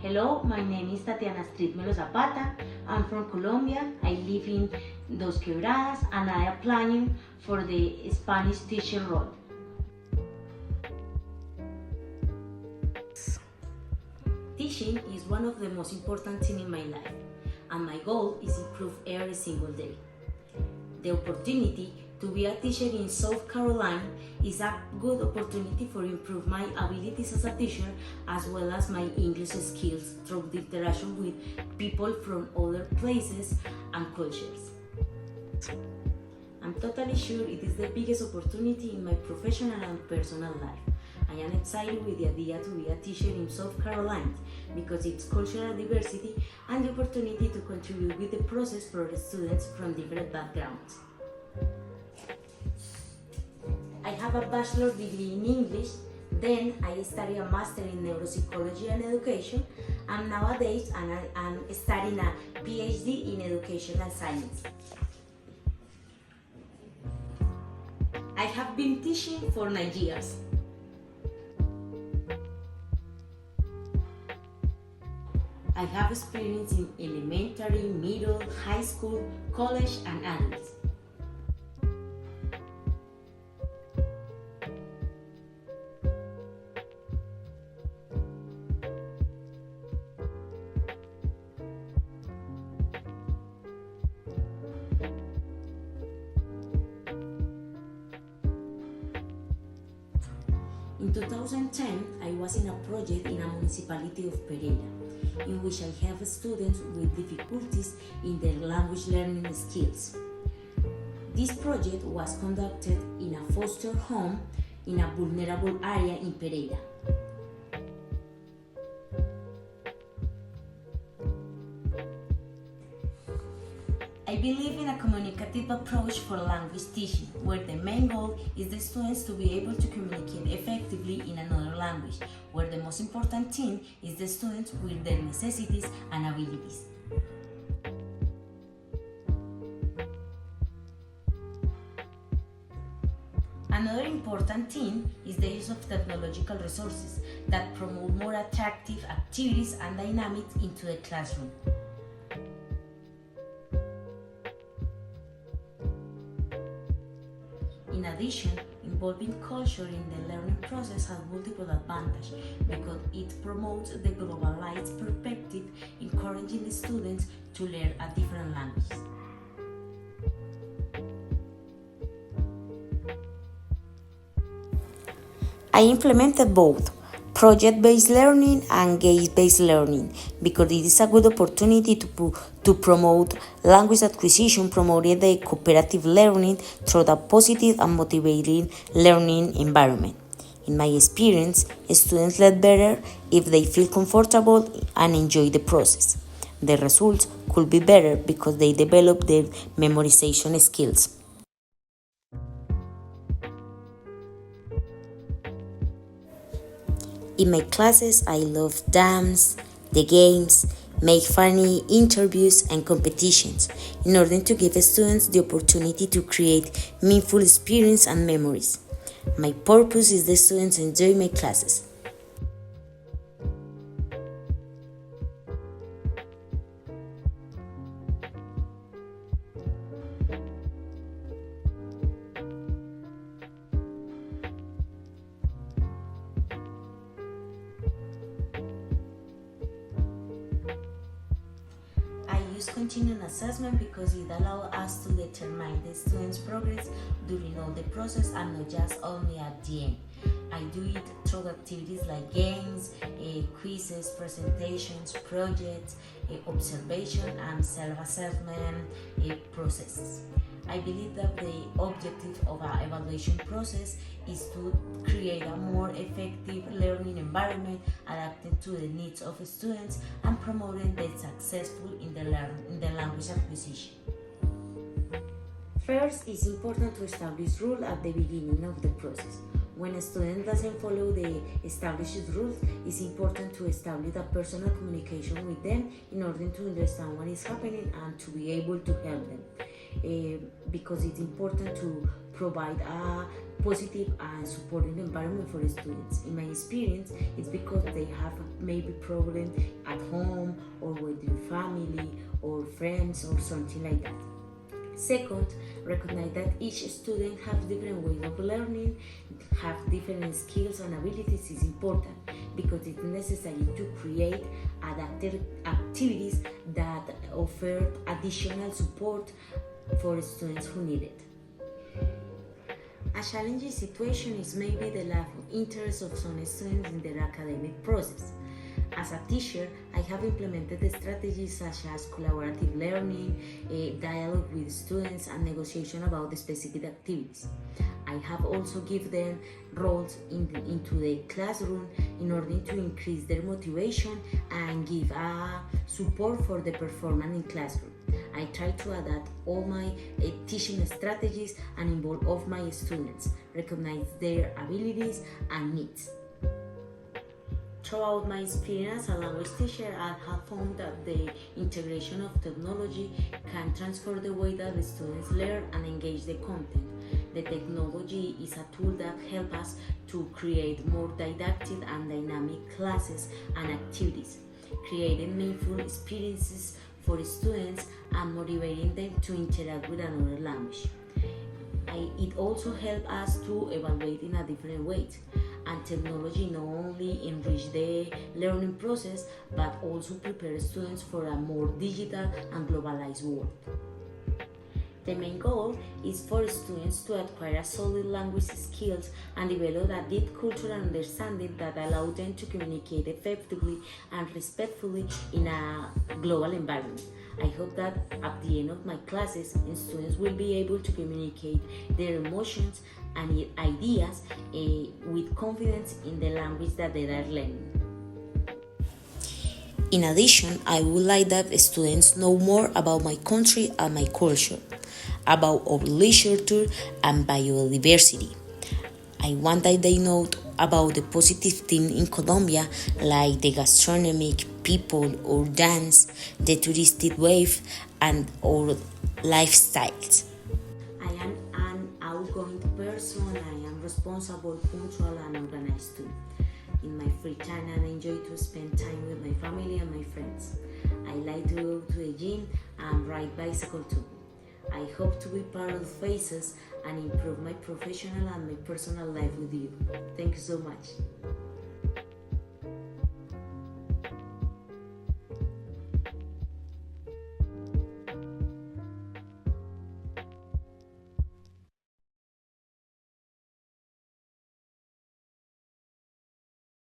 Hello, my name is Tatiana Street Melo Zapata. I'm from Colombia. I live in Dos Quebradas and I am applying for the Spanish teacher role. Teaching is one of the most important things in my life, and my goal is to improve every single day. The opportunity to be a teacher in South Carolina is a good opportunity for improve my abilities as a teacher as well as my English skills through the interaction with people from other places and cultures. I'm totally sure it is the biggest opportunity in my professional and personal life. I am excited with the idea to be a teacher in South Carolina because it's cultural diversity and the opportunity to contribute with the process for the students from different backgrounds. I have a bachelor's degree in English, then I studied a master in neuropsychology and education, and nowadays I'm studying a PhD in educational science. I have been teaching for 9 years. I have experience in elementary, middle, high school, college, and adults. In 2010, I was in a project in a municipality of Pereira, in which I have students with difficulties in their language learning skills. This project was conducted in a foster home in a vulnerable area in Pereira. I believe in a communicative approach for language teaching, where the main goal is the students to be able to communicate effectively in another language, where the most important thing is the students with their necessities and abilities. Another important thing is the use of technological resources that promote more attractive activities and dynamics into the classroom. In addition, involving culture in the learning process has multiple advantages because it promotes the globalized perspective, encouraging the students to learn a different language. I implemented both project-based learning and game-based learning because it is a good opportunity to promote language acquisition, promoting the cooperative learning through a positive and motivating learning environment. In my experience, students learn better if they feel comfortable and enjoy the process. The results could be better because they develop their memorization skills. In my classes, I love dance, the games, make funny interviews and competitions in order to give students the opportunity to create meaningful experience and memories. My purpose is the students enjoy my classes. I use continuing assessment because it allows us to determine the students' progress during all the process and not just only at the end. I do it through activities like games, quizzes, presentations, projects, observation and self-assessment processes. I believe that the objective of our evaluation process is to create a more effective learning environment adapted to the needs of students and promoting the successful in the language acquisition. First, it's important to establish rules at the beginning of the process. When a student doesn't follow the established rules, it's important to establish a personal communication with them in order to understand what is happening and to be able to help them. because it's important to provide a positive and supporting environment for students. In my experience, it's because they have maybe problems at home or with their family or friends or something like that. Second, recognize that each student has different ways of learning, have different skills and abilities is important because it's necessary to create adaptive activities that offer additional support for students who need it. A challenging situation is maybe the lack of interest of some students in their academic process. As a teacher, I have implemented strategies such as collaborative learning, dialogue with students, and negotiation about the specific activities. I have also given them roles into the classroom in order to increase their motivation and give support for the performance in classroom. I try to adapt all my teaching strategies and involve all my students, recognize their abilities and needs. Throughout my experience as a language teacher, I have found that the integration of technology can transform the way that the students learn and engage the content. The technology is a tool that helps us to create more didactic and dynamic classes and activities, creating meaningful experiences for students and motivating them to interact with another language. It also helps us to evaluate in a different way, and technology not only enrich the learning process but also prepare students for a more digital and globalized world. The main goal is for students to acquire a solid language skills and develop a deep cultural understanding that allow them to communicate effectively and respectfully in a global environment. I hope that at the end of my classes, students will be able to communicate their emotions and ideas with confidence in the language that they are learning. In addition, I would like that students know more about my country and my culture, about our literature and biodiversity. I want that they know about the positive things in Colombia, like the gastronomic, people, or dance, the touristic wave, and our lifestyles. I am an outgoing person. I am responsible, punctual, and organized too. In my free time, I enjoy to spend time with my family and my friends. I like to go to the gym and ride bicycle too. I hope to be part of Faces and improve my professional and my personal life with you. Thank you so much.